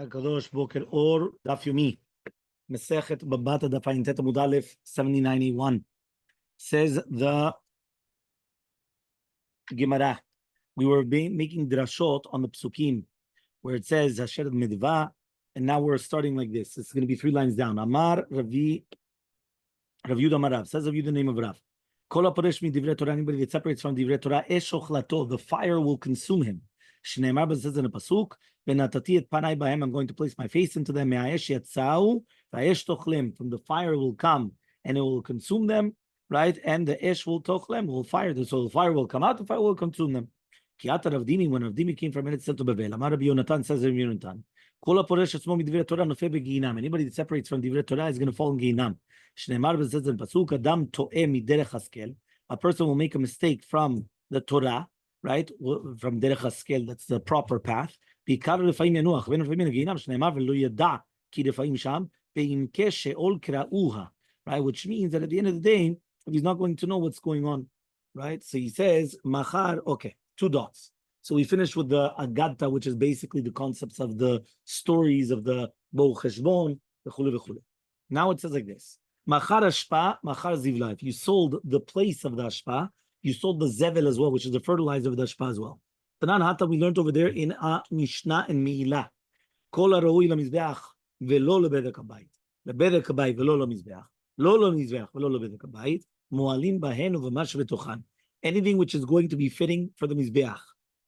Kadosh Boker Or Daf Yomi Masechet Batra Daf Amud Aleph 7981 says the Gemara. We were making drashot on the psukim where it says Hasher Midva, and now we're starting like this. It's going to be 3 lines down. Amar Rav Yudah Marav says the name of Rav. Kol haporesh mi divrei Torah, anybody that separates from divrei Torah, esh ochlato, the fire will consume him. Shneimar, but says in a pasuk, v'natati et panai bahem, I'm going to place my face into them. Me'ayesh yatzau, v'ayesh tochlem, from the fire will come and it will consume them, right? And the esh will tochlem, will fire them. So the fire will come out, the fire will consume them. Kiata Ravdimi, when Ravdimi came from it, said to Bevel, Amar Rabbi Yonatan, says Rabbi Yonatan, Kol haporesh atzmo mi divrei Torah nofeh beginam. Anybody that separates from divrei Torah is going to fall in ginam. Shneimar, but says in pasuk, Adam to'eh miderech haskel. A person will make a mistake from the Torah, right? From derech haskel, that's the proper path. Right, which means that at the end of the day, he's not going to know what's going on, right? So he says, machar, okay, 2 dots. So we finished with the Agatta, which is basically the concepts of the stories of the Bo Cheshbon, the Chule v'chule. Now it says like this: Machar ashpa, machar zivla. If you sold the place of the ashpa, you sold the zevel as well, which is the fertilizer of the ashpa as well. Tanan hata, we learned over there in a Mishnah and Me'ilah. Kol ha'ra'ui lamizbeach velo lebedek habayit. Lebedek habayit velo lamizbeach. Lo lamizbeach velo lebedek habayit. Mo'alim bahen uv'mash betochan. Anything which is going to be fitting for the mizbeach,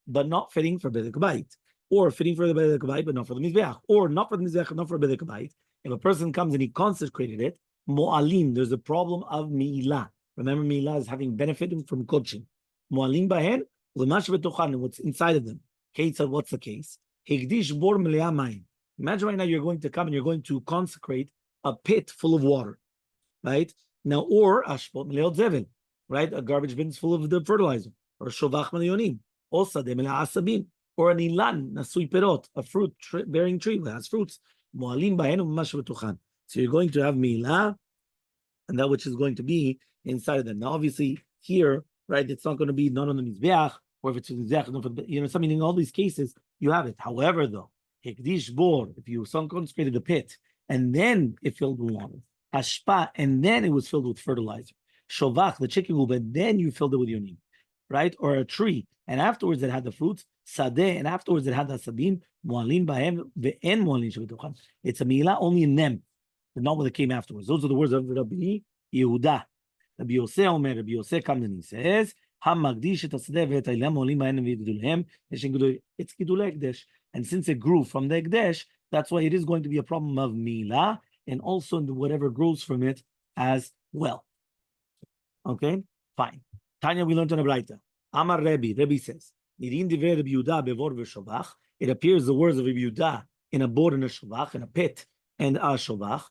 but not fitting for bedek habayit, or fitting for the bedek habayit, but not for the mizbeach, or not for the mizbeach, not for bedek habayit. If a person comes and he consecrated it, mo'alim, there's a problem of Me'ilah. Remember, Me'ilah is having benefited from coaching. Mo'alim bahen uv'mash betochan, and what's inside of them. Kate said, what's the case? Hekdish bor meleah mayim. Imagine right now you're going to come and you're going to consecrate a pit full of water, right? Now, or ashpot meleot zevel, right? A garbage bin full of the fertilizer, or shovach meleonim, or sadeh meleah asabim, or an ilan nasui perot, a fruit bearing tree that has fruits. Mo'alim bahen uv'mash betochan. So you're going to have Me'ilah, and that which is going to be inside of them. Now, obviously, here, right, it's not going to be not on the mizbeach, or if it's mizbeach, you know, something in all these cases, you have it. However, though, hekdish bor, if you consecrated the pit, and then it filled with water, ashpa, and then it was filled with fertilizer, shovach, the chicken coop, and then you filled it with yonim, right? Or a tree, and afterwards it had the fruits, sadeh, and afterwards it had the asabim, mo'alim bahem, ve'en mo'alim shebetochan. It's a Me'ilah only in them, but not what it came afterwards. Those are the words of Rabbi Yehuda. Rabbi Yosef Omer, Rabbi Yosef comes and he says, it's Gidulei Ekdesh. And since it grew from the Ekdesh, that's why it is going to be a problem of Me'ilah, and also whatever grows from it as well. Okay, fine. Tanya, we learned on a Braita. Amar Rabbi says, it appears the words of Rabbi Yehuda in a bor and a shovach, in a pit and a shovach.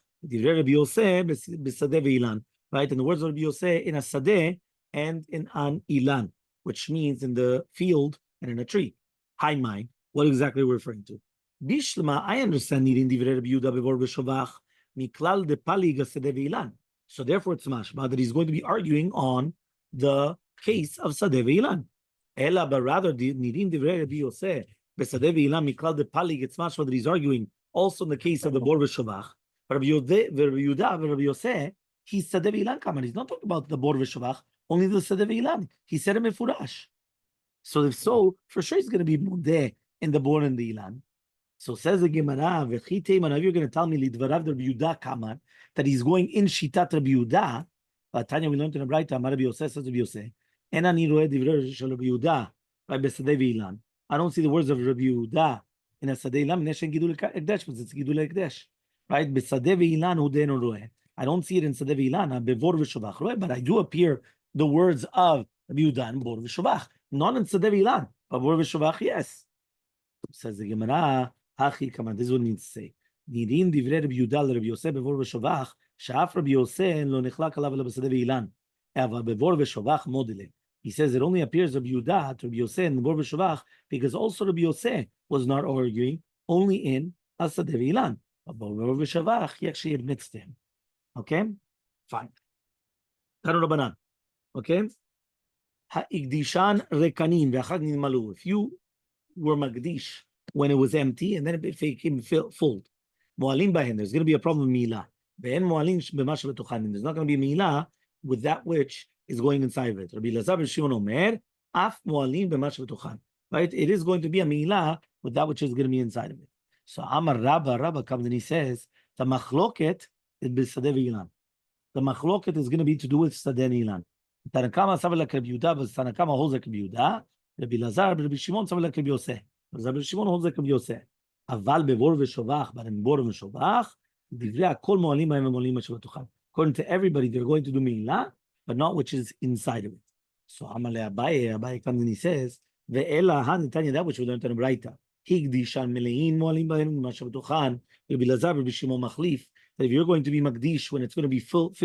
Right, and the words of Rabbi Yosef in a sadeh and in an ilan, which means in the field and in a tree. Hi, mine. What exactly we're referring to? Bishlama, I understand needing divrei Rabbi Yehuda bevor b'shovach miklal de palig sadeh ve'ilan. So therefore, it's mashma that he's going to be arguing on the case of sadeh ve'ilan. Ela, but rather needing divrei Rabbi Yosef b'sadeh ve'ilan miklal de palig. It's mashma that he's arguing also in the case of the bor b'shovach. Rabbi Yehuda, Rabbi Yosef. He's sadeh ve'ilan kaman. He's not talking about the bor v'shovach, only the sadeh ve'ilan. He said it mefurash. So if so, for sure he's going to be modeh in the bor and the ilan. So says the Gemara, v'chitei, you're going to tell me lidvarav Rabbi Yehuda kaman, that he's going in shitat Rabbi Yehuda. But Tanya, we learned in the Braita, Amar Rabbi Yosef, says Rabbi Yosef, en ani roeh divrei shel Rabbi Yehuda, right, b'sadeh ve'ilan. I don't see the words of Rabbi Yehuda in a sadeh ilan, neshen gidul ekdesh, but it's gidul ekdesh, right? B'sadeh ve'ilan hu de'eno roeh. I don't see it in Sadeh ve'ilan, bevor v'shovach, but I do appear the words of Rabbi Yehuda and bor v'shovach, not in Sadeh ve'ilan, but bor v'shovach, yes. Says the Gemara, hachi, come on, this is what it needs to say. Nidin divrei Rabbi Yehuda Rabbi Yosef bevor v'shovach, sha'af Rabbi Yosef lo nechlak alav ela b'sadeh ve'ilan, ava bevor v'shovach modele. He says it only appears Rabbi Yehuda to Rabbi Yosef and bor v'shovach because also Rabbi Yosef was not arguing only in a Sadeh ve'ilan, but bor v'shovach he actually admits to him. Okay, fine. Tanu okay. Ha'igdishan rekanim v'achag nidmalu. If you were magdish when it was empty, and then it became full. Mo'alim bahen, there's going to be a problem with milah. There's not going to be milah with that which is going inside of it. Rabbi Lazar ben Shimon Omer, af mo'alim b'mash v'tuchan. Right? It is going to be a milah with that which is going to be inside of it. So Amar Rabba comes and he says, the machloket is b'sadeh v'ilan. The machloket is going to be to do with sadeh v'ilan. Tanakama savel like Rabbi Yehuda, but Tanakama holds like Rabbi Yehuda. Rabbi Lazar, Rabbi Shimon savel like Rabbi Yosef. Rabbi Shimon holds like Rabbi Yosef. Aval bevor v'shovach, but in bor v'shovach, divrei kol mo'alim b'hem mo'alim v'shovatuchan. According to everybody, they're going to do milah, but not which is inside of it. So Amalei Abaye comes and he says, ve'ela hanitanya, that which we learned in the Braita. Higdishan melein mo'alim b'hem v'shovatuchan. Rabbi Lazar, Rabbi Shimon machlif. That if you're going to be makdish when it's going to be filled,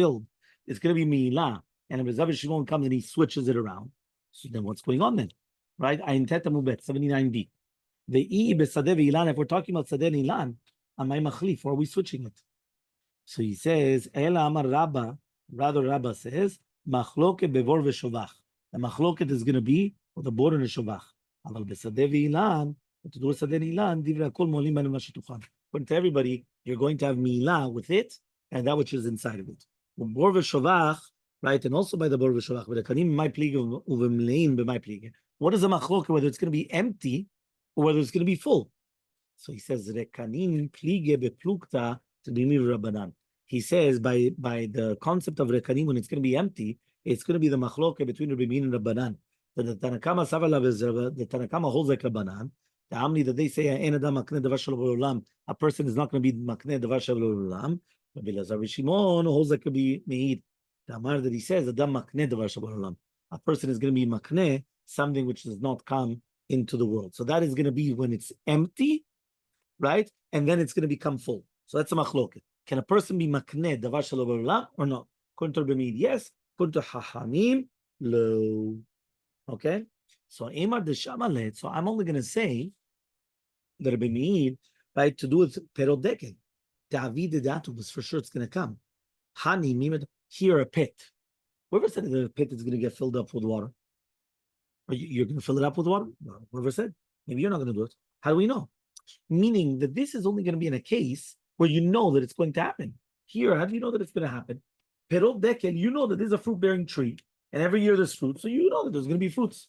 it's going to be milah. And if Rabbi Shimon comes and he switches it around, so then what's going on then? Right? Ayin Tet Amud Bet 79b. The E besadeh v'ilan. If we're talking about sadeh v'ilan, amay machlif, or are we switching it? So he says, Ela Amar Rabba. Rather, Rabba says, machloket bevor v'shovach. The machloket is going to be with the bor and the shovach. Aval besadeh v'ilan, to do sadeh v'ilan, divrei kol mo'alim b'hem v'shovatuchan. But to everybody, you're going to have milah with it and that which is inside of it. Bor v'shovach. Right, and also by the bor v'shovach, but the kanim my pliga uvemlein b'may pliga. What is a machloket? Whether it's going to be empty or whether it's going to be full. So he says rekanim pliga beplukta to be rabbanan. He says by the concept of rekanim, when it's going to be empty, it's going to be the machloket between Rabbi and Rabbanan. The Tanakama savala the Tanakama holds like Rabbanan. The Amni that they say ein adam makneh davar shelo b'olam, a person is not going to be makneh davar shelo b'olam. Rabbi Lazar Shimon holds like Rabbi Meir. The Amar that he says, Adam makneh davar shelo b'olam, a person is going to be makneh something which does not come into the world. So that is going to be when it's empty, right? And then it's going to become full. So that's a machloket. Can a person be makneh davar shelo b'olam or not? According to Rabbi Meir, yes. According to Chachamim, lo. Okay? So Emar de Shamalet, so I'm only going to say that Rabbi Meir, right, to do with perodeket. David datu was for sure it's going to come. Hani mimed, here a pit. Whoever said that the pit is going to get filled up with water? Or you're going to fill it up with water? No. Whoever said? Maybe you're not going to do it. How do we know? Meaning that this is only going to be in a case where you know that it's going to happen. Here, how do you know that it's going to happen? Perot dekel, you know that there's a fruit-bearing tree, and every year there's fruit, so you know that there's going to be fruits.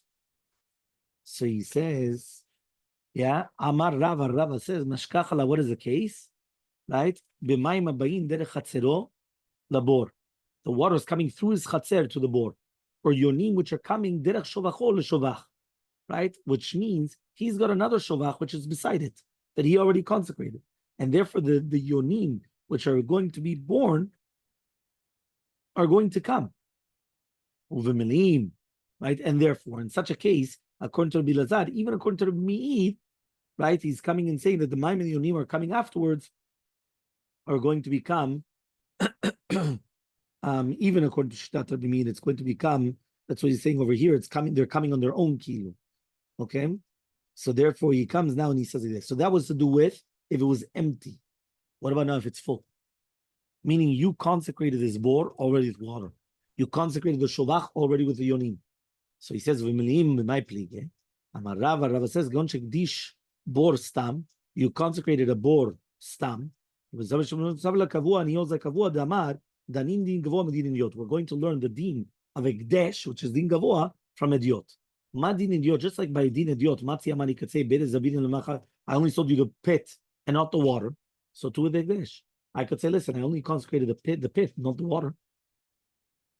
So he says, yeah, Amar Rava says, Mashkachala, what is the case? Right? B'mayim abayin derech chatzero labor. The water is coming through his chatzer to the bor. Or yonim, which are coming derech shovacho leshovach. Right? Which means he's got another shovach which is beside it, that he already consecrated. And therefore the yonim, which are going to be born, are going to come. Uvemelim. Right? And therefore, in such a case, according to Rabbi Lazar, even according to Rabbi Meir, right, he's coming and saying that the Maim and the Yonim are coming afterwards, are going to become, even according to Shtat Rabbi Meir, it's going to become, that's what he's saying over here, it's coming, they're coming on their own kilo. Okay? So therefore he comes now and he says this. So that was to do with if it was empty. What about now if it's full? Meaning you consecrated this bor already with water. You consecrated the shovach already with the yonim. So he says, "V'milim b'may plige." Amar Rava says, "Gon shekdish bor stam." You consecrated a bor stam. We're going to learn the din of ekdesh, which is din gavoa, from ediot. Ma din ediot, just like by din ediot, matzi amani could say, I only sold you the pit and not the water. So too with ekdesh. I could say, listen, I only consecrated the pit, not the water.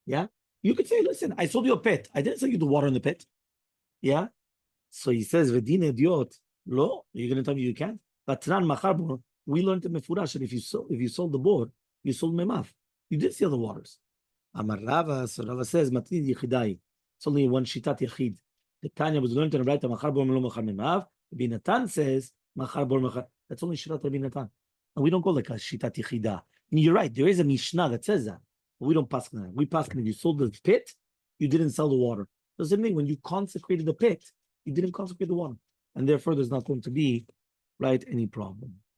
Yeah? You could say, listen, I sold you a pit. I didn't sell you the water in the pit. Yeah? So he says, V'din idiot, lo, you're going to tell me you can't? But Tran Machar, we learned in Mefurash that if you sold the board, you sold Memav. You did sell the waters. Amar Rava, so Rava says, Matnid Yechidai. It's only one Shitat Yechid. The Tanya was learned in the Braita, Machar Bor Melo Machar Memav. Rabbi Natan says, Machar Bor Machar. That's only Shitat Rabbi Natan. And we don't go like a Shitat Yechida. And you're right, there is a Mishnah that says that. But we don't pass on that. We pass on if you sold the pit, you didn't sell the water. The same thing, when you consecrated the pit, you didn't consecrate the water. And therefore, there's not going to be, right, any problem.